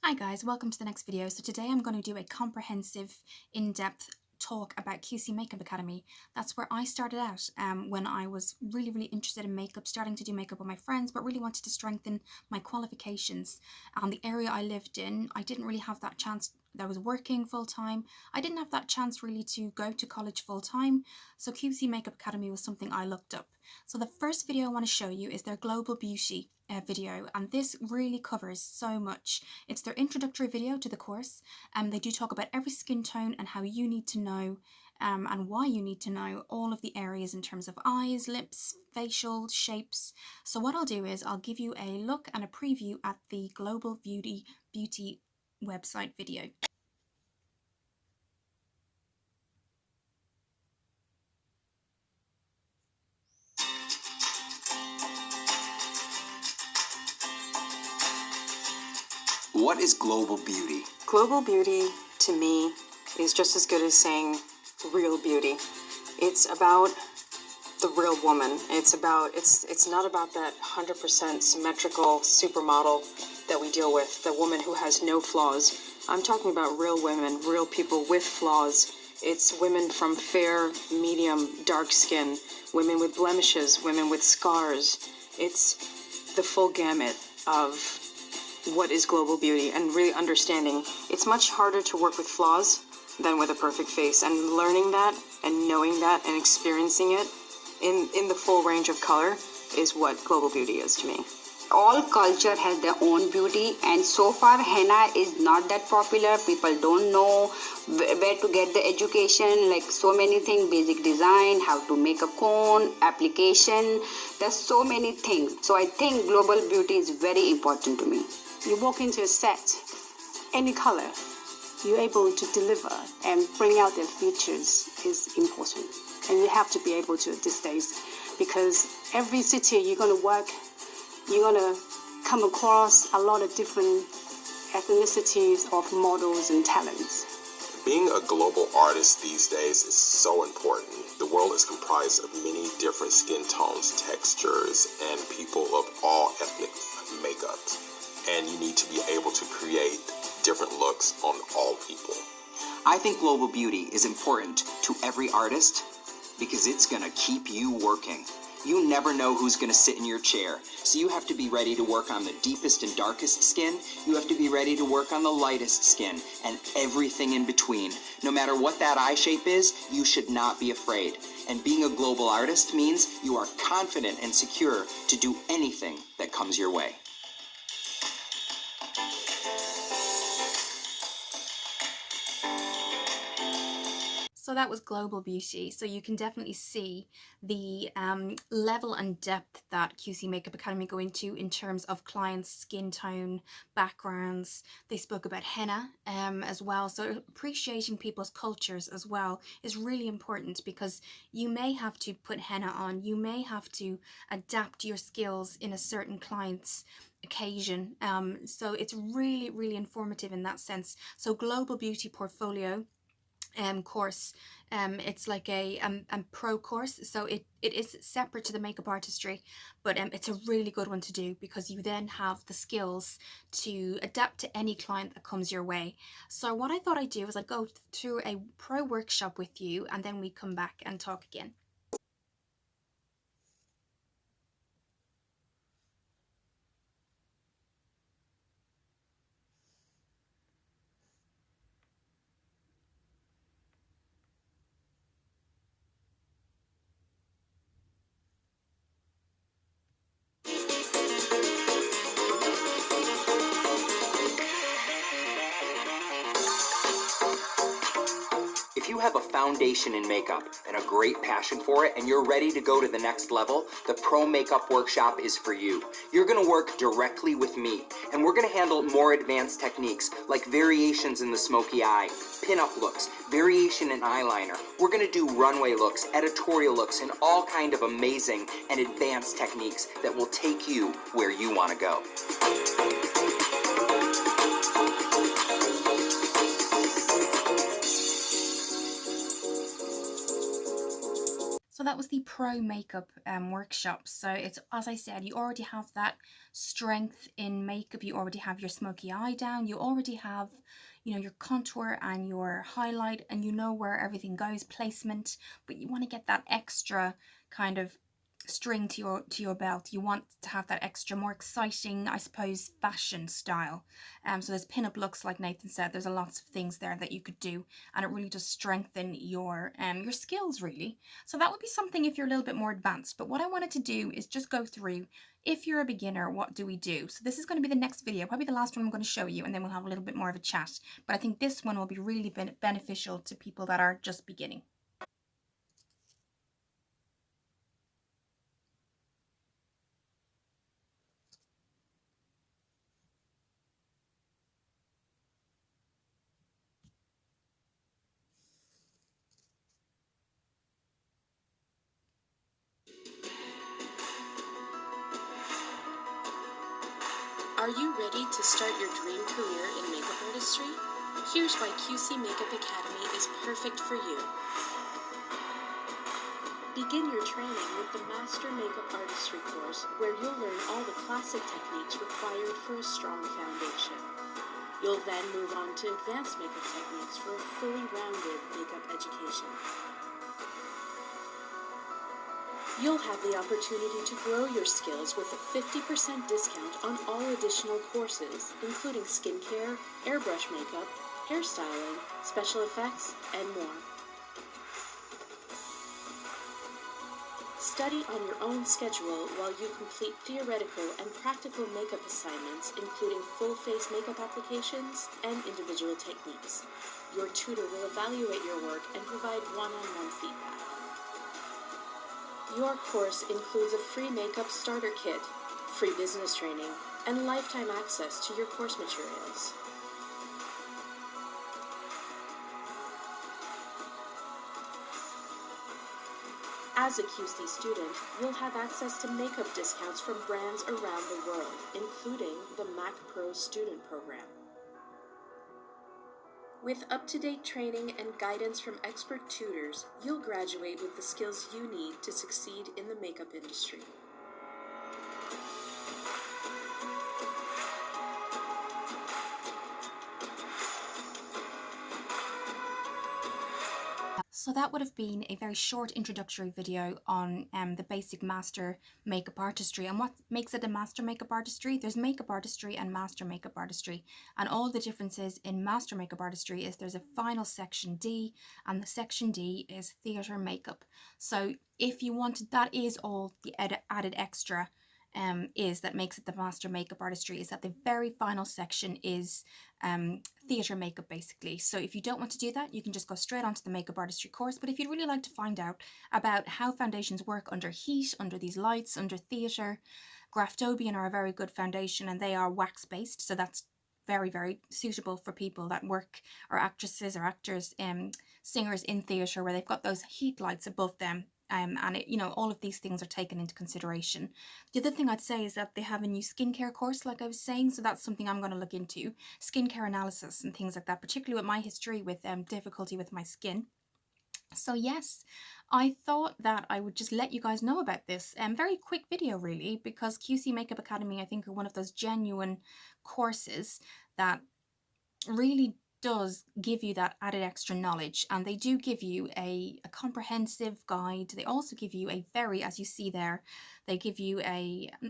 Hi guys, welcome to the next video. So today I'm going to do a comprehensive, in-depth talk about QC Makeup Academy. That's where I started out when I was really interested in makeup, starting to do makeup with my friends, but really wanted to strengthen my qualifications. The area I lived in, I didn't really have that chance. I was working full-time. I didn't have that chance really to go to college full-time, so QC Makeup Academy was something I looked up. So the first video I want to show you is their Global Beauty video, and this really covers so much. It's their introductory video to the course, and they do talk about every skin tone and how you need to know and why you need to know all of the areas in terms of eyes, lips, facial shapes. So what I'll do is I'll give you a look and a preview at the Global Beauty website video. What is global beauty? Global beauty, to me, is just as good as saying real beauty. It's about the real woman. It's not about that 100% symmetrical supermodel that we deal with, the woman who has no flaws. I'm talking about real women, real people with flaws. It's women from fair, medium, dark skin, women with blemishes, women with scars. It's the full gamut of what is global beauty, and really understanding it's much harder to work with flaws than with a perfect face, and learning that and knowing that and experiencing it in the full range of color is what global beauty is to me. All culture has their own beauty, and so far henna is not that popular. People don't know where to get the education, like so many things, basic design, how to make a cone, application. There's so many things. So I think global beauty is very important to me. You walk into a set, any color, you're able to deliver and bring out their features is important. And you have to be able to at this stage, because every city you're going to work, you're going to come across a lot of different ethnicities of models and talents. Being a global artist these days is so important. The world is comprised of many different skin tones, textures, and people of all ethnic makeups. And you need to be able to create different looks on all people. I think global beauty is important to every artist because it's gonna keep you working. You never know who's gonna sit in your chair, so you have to be ready to work on the deepest and darkest skin. You have to be ready to work on the lightest skin and everything in between. No matter what that eye shape is, you should not be afraid. And being a global artist means you are confident and secure to do anything that comes your way. So that was Global Beauty. So you can definitely see the level and depth that QC Makeup Academy go into in terms of clients' skin tone, backgrounds. They spoke about henna as well. So appreciating people's cultures as well is really important, because you may have to put henna on, you may have to adapt your skills in a certain client's occasion. So it's really informative in that sense. So Global Beauty Portfolio course, it's like a pro course, so it is separate to the makeup artistry, but it's a really good one to do, because you then have the skills to adapt to any client that comes your way. So what I thought I'd do is I'd go through a pro workshop with you, and then we come back and talk again. If you have a foundation in makeup and a great passion for it, and you're ready to go to the next level, the Pro Makeup Workshop is for you. You're gonna work directly with me, and we're gonna handle more advanced techniques like variations in the smoky eye, pin-up looks, variation in eyeliner. We're gonna do runway looks, editorial looks, and all kind of amazing and advanced techniques that will take you where you wanna go. So that was the pro makeup workshop. So it's, as I said, you already have that strength in makeup, you already have your smoky eye down, you already have, you know, your contour and your highlight, and you know where everything goes, placement, but you want to get that extra kind of string to your belt. You want to have that extra, more exciting, I suppose, fashion style. So there's pin-up looks, like Nathan said. There's a lots of things there that you could do, and it really does strengthen your skills, really. So that would be something if you're a little bit more advanced. But what I wanted to do is just go through, if you're a beginner, what do we do? So this is going to be the next video, probably the last one I'm going to show you, and then we'll have a little bit more of a chat. But I think this one will be really beneficial to people that are just beginning. Are you ready to start your dream career in makeup artistry? Here's why QC Makeup Academy is perfect for you. Begin your training with the Master Makeup Artistry course, where you'll learn all the classic techniques required for a strong foundation. You'll then move on to advanced makeup techniques for a fully rounded makeup education. You'll have the opportunity to grow your skills with a 50% discount on all additional courses, including skincare, airbrush makeup, hairstyling, special effects, and more. Study on your own schedule while you complete theoretical and practical makeup assignments, including full face makeup applications and individual techniques. Your tutor will evaluate your work and provide one-on-one feedback. Your course includes a free makeup starter kit, free business training, and lifetime access to your course materials. As a QC student, you'll have access to makeup discounts from brands around the world, including the Mac Pro Student Program. With up-to-date training and guidance from expert tutors, you'll graduate with the skills you need to succeed in the makeup industry. So that would have been a very short introductory video on the basic master makeup artistry. And what makes it a master makeup artistry? There's makeup artistry and master makeup artistry. And all the differences in master makeup artistry is there's a final section D, and the section D is theatre makeup. So if you wanted, that is all the added extra is that makes it the master makeup artistry, is that the very final section is theatre makeup, basically. So if you don't want to do that, you can just go straight onto the makeup artistry course. But if you'd really like to find out about how foundations work under heat, under these lights, under theatre, Graftobian are a very good foundation, and they are wax based, so that's very, very suitable for people that work, or actresses or actors, singers in theatre, where they've got those heat lights above them. And it, you know, all of these things are taken into consideration. The other thing I'd say is that they have a new skincare course, like I was saying, so that's something I'm going to look into, skincare analysis and things like that, particularly with my history with difficulty with my skin. So yes, I thought that I would just let you guys know about this. Very quick video, really, because QC Makeup Academy, I think, are one of those genuine courses that really does give you that added extra knowledge, and they do give you a comprehensive guide. They also give you a very, as you see there, they give you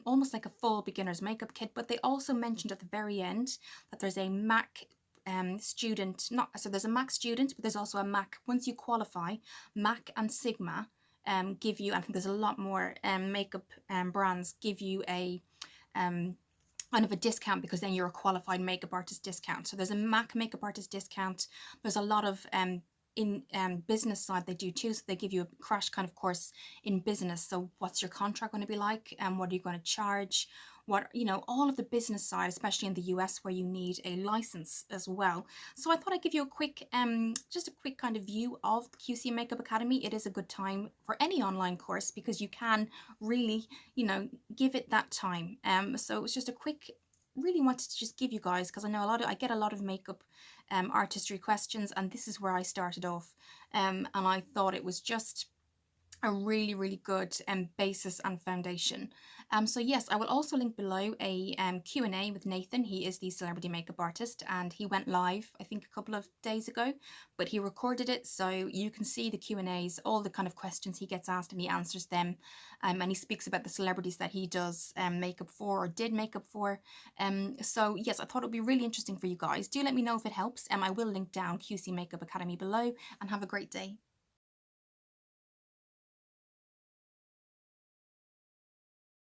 almost like a full beginner's makeup kit, but they also mentioned at the very end that there's a Mac student, not so there's a Mac student, but there's also a Mac, once you qualify, Mac and Sigma give you, I think there's a lot more makeup brands give you a kind of a discount, because then you're a qualified makeup artist discount. So there's a Mac makeup artist discount. There's a lot of in business side they do too, so they give you a crash kind of course in business. So what's your contract going to be like, and what are you going to charge, what, you know, all of the business side, especially in the US where you need a license as well. So I thought I'd give you a quick just a quick kind of view of the QC Makeup Academy. It is a good time for any online course, because you can really, you know, give it that time. So it's just a quick, really wanted to just give you guys, because I know I get a lot of makeup artistry questions, and this is where I started off, and I thought it was just a really, really good basis and foundation. So yes, I will also link below a Q&A with Nathan. He is the celebrity makeup artist, and he went live, I think, a couple of days ago, but he recorded it, so you can see the Q&As, all the kind of questions he gets asked, and he answers them. And he speaks about the celebrities that he does makeup for or did makeup for. So yes, I thought it would be really interesting for you guys. Do let me know if it helps. I will link down QC Makeup Academy below, and have a great day.